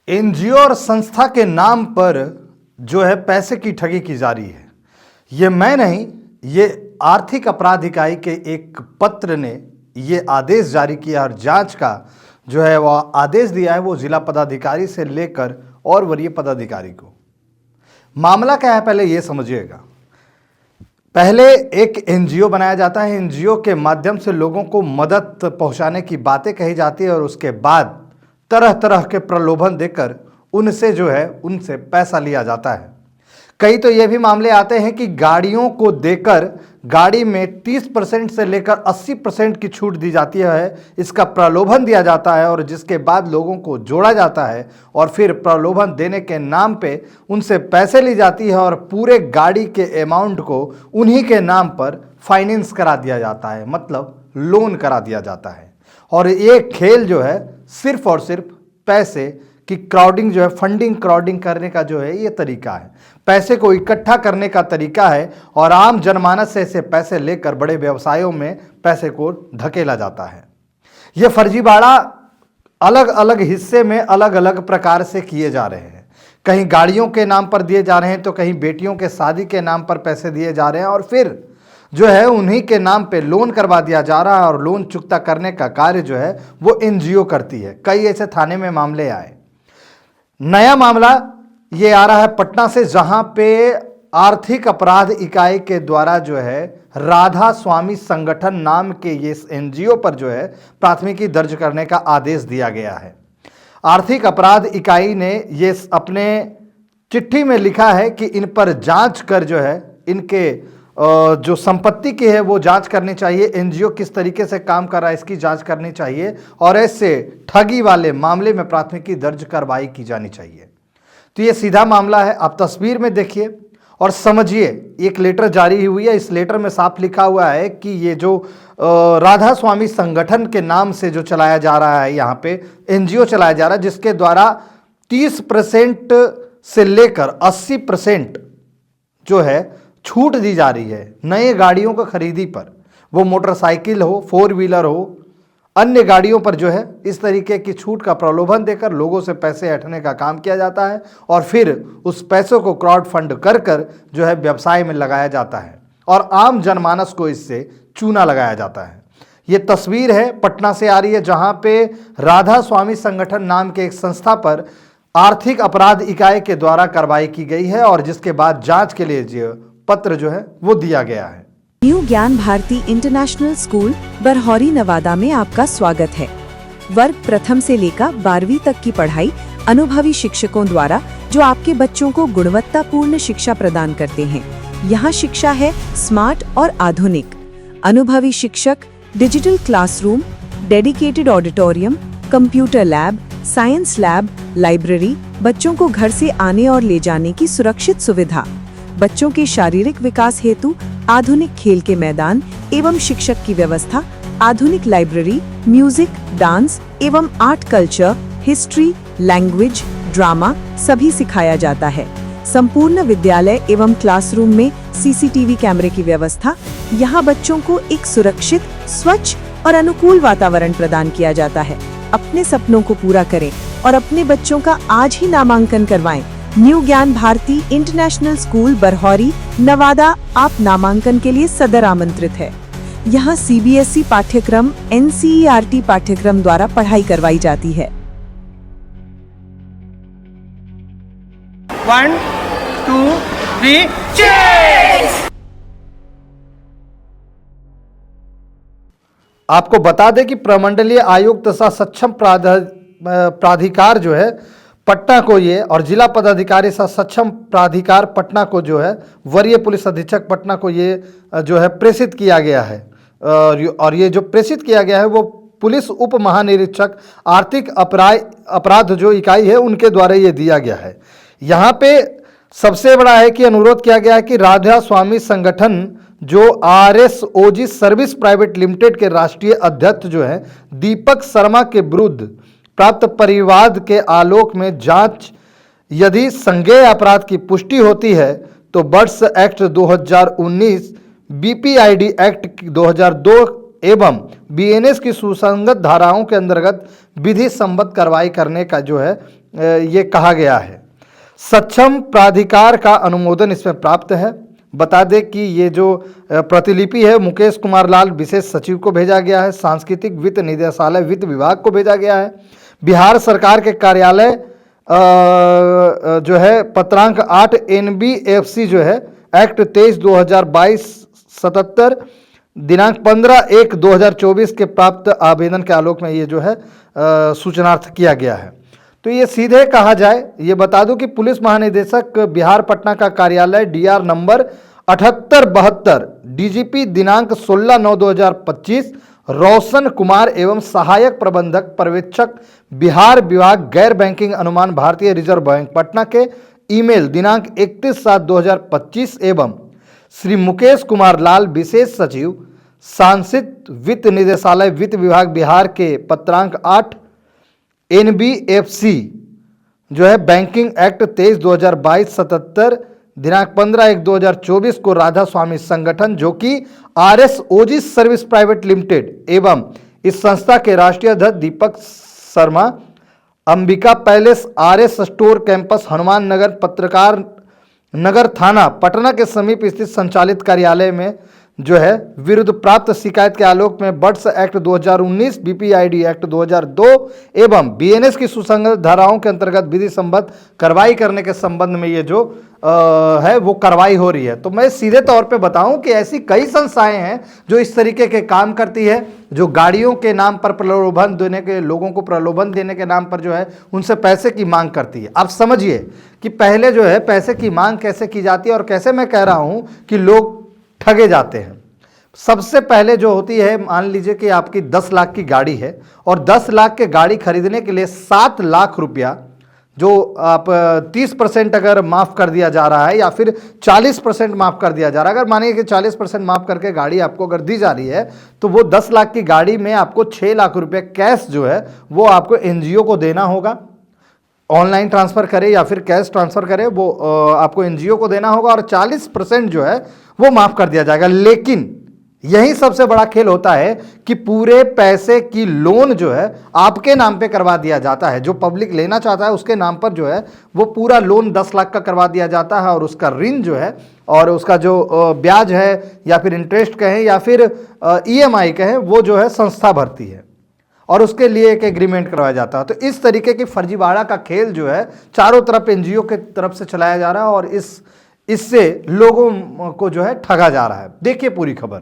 NGO और संस्था के नाम पर जो है पैसे की ठगी की जा रही है। ये मैं नहीं, ये आर्थिक अपराध इकाई के एक पत्र ने ये आदेश जारी किया और जांच का जो है वह आदेश दिया है वो जिला पदाधिकारी से लेकर और वरीय पदाधिकारी को। मामला क्या है पहले ये समझिएगा। पहले एक एनजीओ बनाया जाता है, एनजीओ के माध्यम से लोगों को मदद पहुंचाने की बातें कही जाती है और उसके बाद तरह तरह के प्रलोभन देकर उनसे पैसा लिया जाता है। कई तो ये भी मामले आते हैं कि गाड़ियों को देकर गाड़ी में 30% से लेकर 80% की छूट दी जाती है, इसका प्रलोभन दिया जाता है और जिसके बाद लोगों को जोड़ा जाता है और फिर प्रलोभन देने के नाम पे उनसे पैसे ली जाती है और पूरे गाड़ी के अमाउंट को उन्हीं के नाम पर फाइनेंस करा दिया जाता है, मतलब लोन करा दिया जाता है। और ये खेल जो है सिर्फ और सिर्फ पैसे की क्राउडिंग जो है, फंडिंग क्राउडिंग करने का जो है ये तरीका है, पैसे को इकट्ठा करने का तरीका है और आम जनमानस से ऐसे पैसे लेकर बड़े व्यवसायों में पैसे को धकेला जाता है। ये फर्जीवाड़ा अलग अलग हिस्से में अलग अलग प्रकार से किए जा रहे हैं। कहीं गाड़ियों के नाम पर दिए जा रहे हैं तो कहीं बेटियों के शादी के नाम पर पैसे दिए जा रहे हैं और फिर जो है उन्हीं के नाम पे लोन करवा दिया जा रहा है और लोन चुकता करने का कार्य जो है वो एनजीओ करती है। कई ऐसे थाने में मामले आए। नया मामला ये आ रहा है पटना से, जहां पे आर्थिक अपराध इकाई के द्वारा जो है राधा स्वामी संगठन नाम के ये एनजीओ पर जो है प्राथमिकी दर्ज करने का आदेश दिया गया है। आर्थिक अपराध इकाई ने ये अपने चिट्ठी में लिखा है कि इन पर जांच कर जो है इनके जो संपत्ति की है वो जांच करनी चाहिए, एनजीओ किस तरीके से काम कर रहा है इसकी जांच करनी चाहिए और ऐसे ठगी वाले मामले में प्राथमिकी दर्ज कार्रवाई की जानी चाहिए। तो ये सीधा मामला है। आप तस्वीर में देखिए और समझिए। एक लेटर जारी हुई है, इस लेटर में साफ लिखा हुआ है कि ये जो राधा स्वामी संगठन के नाम से जो चलाया जा रहा है, यहाँ पे एनजीओ चलाया जा रहा है जिसके द्वारा 30% से लेकर 80% जो है छूट दी जा रही है नए गाड़ियों को खरीदी पर, वो मोटरसाइकिल हो, 4 व्हीलर हो, अन्य गाड़ियों पर जो है इस तरीके की छूट का प्रलोभन देकर लोगों से पैसे हटने का काम किया जाता है और फिर उस पैसों को क्राउड फंड कर कर जो है व्यवसाय में लगाया जाता है और आम जनमानस को इससे चूना लगाया जाता है। ये तस्वीर है पटना से आ रही है, जहां पे राधा स्वामी संगठन नाम के एक संस्था पर आर्थिक अपराध इकाई के द्वारा कार्रवाई की गई है और जिसके बाद जांच के लिए जो पत्र जो है वो दिया गया है। न्यू ज्ञान भारती इंटरनेशनल स्कूल बरहौरी नवादा में आपका स्वागत है। वर्ग प्रथम से लेकर 12वीं तक की पढ़ाई अनुभवी शिक्षकों द्वारा जो आपके बच्चों को गुणवत्तापूर्ण शिक्षा प्रदान करते हैं। यहाँ शिक्षा है स्मार्ट और आधुनिक। अनुभवी शिक्षक, digital classroom, dedicated auditorium, computer lab, science lab, library, बच्चों को घर से आने और ले जाने की सुरक्षित सुविधा, बच्चों के शारीरिक विकास हेतु आधुनिक खेल के मैदान एवं शिक्षक की व्यवस्था, आधुनिक लाइब्रेरी, म्यूजिक, डांस एवं art culture, history, language, drama सभी सिखाया जाता है। संपूर्ण विद्यालय एवं क्लासरूम में सीसीटीवी कैमरे की व्यवस्था। यहाँ बच्चों को एक सुरक्षित, स्वच्छ और अनुकूल वातावरण प्रदान किया जाता है। अपने सपनों को पूरा करें और अपने बच्चों का आज ही नामांकन करवाएं। न्यू ज्ञान भारती इंटरनेशनल स्कूल बरहौरी नवादा आप नामांकन के लिए सदर आमंत्रित है। यहाँ सीबीएसई पाठ्यक्रम, एनसीईआरटी पाठ्यक्रम द्वारा पढ़ाई करवाई जाती है। 1 2 3 चेस। आपको बता दें कि प्रमंडलीय आयुक्त तथा सक्षम प्राधिकार जो है पटना को ये और जिला पदाधिकारी सा सक्षम प्राधिकार पटना को जो है वरीय पुलिस अधीक्षक पटना को ये जो है प्रेषित किया गया है और ये जो प्रेषित किया गया है वो पुलिस उप महानिरीक्षक आर्थिक अपराध जो इकाई है उनके द्वारा ये दिया गया है। यहाँ पे सबसे बड़ा है कि अनुरोध किया गया है कि राधा स्वामी संगठन जो RSOG सर्विस प्राइवेट लिमिटेड के राष्ट्रीय अध्यक्ष जो है दीपक शर्मा के विरुद्ध प्राप्त परिवाद के आलोक में जांच यदि संज्ञेय अपराध की पुष्टि होती है तो बर्ड्स एक्ट 2019, BPID एक्ट 2002 एवं BNS की सुसंगत धाराओं के अंतर्गत विधि संबद्ध कार्रवाई करने का जो है ये कहा गया है। सक्षम प्राधिकार का अनुमोदन इसमें प्राप्त है। बता दें कि ये जो प्रतिलिपि है मुकेश कुमार लाल विशेष सचिव को भेजा गया है, सांस्कृतिक वित्त निदेशालय वित्त विभाग को भेजा गया है, बिहार सरकार के कार्यालय जो है पत्रांक 8 NBFC जो है एक्ट 23/2022 77 दिनांक 15/1/2024 के प्राप्त आवेदन के आलोक में ये जो है सूचनार्थ किया गया है। तो ये सीधे कहा जाए, ये बता दूं कि पुलिस महानिदेशक बिहार पटना का कार्यालय DR नंबर 7872 DGP दिनांक 16/9/2025 रोशन कुमार एवं सहायक प्रबंधक पर्यवेक्षक बिहार विभाग गैर बैंकिंग अनुमान भारतीय रिजर्व बैंक पटना के ईमेल दिनांक 31/7/2025 एवं श्री मुकेश कुमार लाल विशेष सचिव सांस्कृतिक वित्त निदेशालय वित्त विभाग बिहार के पत्रांक 8 NBFC जो है बैंकिंग एक्ट 23/2022 77 दिनांक 15/1/2024 को राधा स्वामी संगठन जो कि RSOG सर्विस प्राइवेट लिमिटेड एवं इस संस्था के राष्ट्रीय अध्यक्ष Deepak Sharma Ambika palace RS store campus Hanuman Nagar Patrakar Nagar थाना पटना के समीप स्थित संचालित कार्यालय में जो है विरुद्ध प्राप्त शिकायत के आलोक में बर्ड्स एक्ट 2019 BPID एक्ट 2002 एवं BNS की सुसंगत धाराओं के अंतर्गत विधि संबद्ध कार्रवाई करने के संबंध में ये जो है वो कार्रवाई हो रही है। तो मैं सीधे तौर पे बताऊं कि ऐसी कई संस्थाएं हैं जो इस तरीके के काम करती है, जो गाड़ियों के नाम पर प्रलोभन देने के, लोगों को प्रलोभन देने के नाम पर जो है उनसे पैसे की मांग करती है। आप समझिए कि पहले जो है पैसे की मांग कैसे की जाती है और कैसे मैं कह रहा हूं कि लोग ठगे जाते हैं। सबसे पहले जो होती है, मान लीजिए कि आपकी 10 लाख की गाड़ी है और 10 लाख के गाड़ी खरीदने के लिए 7 लाख रुपया जो आप 30% अगर माफ़ कर दिया जा रहा है या फिर 40% माफ़ कर दिया जा रहा है, अगर मानिए कि 40% माफ़ करके गाड़ी आपको अगर दी जा रही है तो वो 10 लाख की गाड़ी में आपको 6 लाख रुपये कैश जो है वो आपको NGO को देना होगा। ऑनलाइन ट्रांसफ़र करे या फिर कैश ट्रांसफ़र करे वो आपको NGO को देना होगा और 40% जो है वो माफ़ कर दिया जाएगा। लेकिन यही सबसे बड़ा खेल होता है कि पूरे पैसे की लोन जो है आपके नाम पे करवा दिया जाता है। जो पब्लिक लेना चाहता है उसके नाम पर जो है वो पूरा लोन 10 लाख का करवा दिया जाता है और उसका ऋण जो है और उसका जो ब्याज है या फिर इंटरेस्ट कहें या फिर EMI कहें वो जो है संस्था भरती है और उसके लिए एक एग्रीमेंट करवाया जाता है। तो इस तरीके की फर्जीवाड़ा का खेल जो है चारों तरफ NGO के तरफ से चलाया जा रहा है और इससे लोगों को जो है ठगा जा रहा है। देखिए पूरी खबर।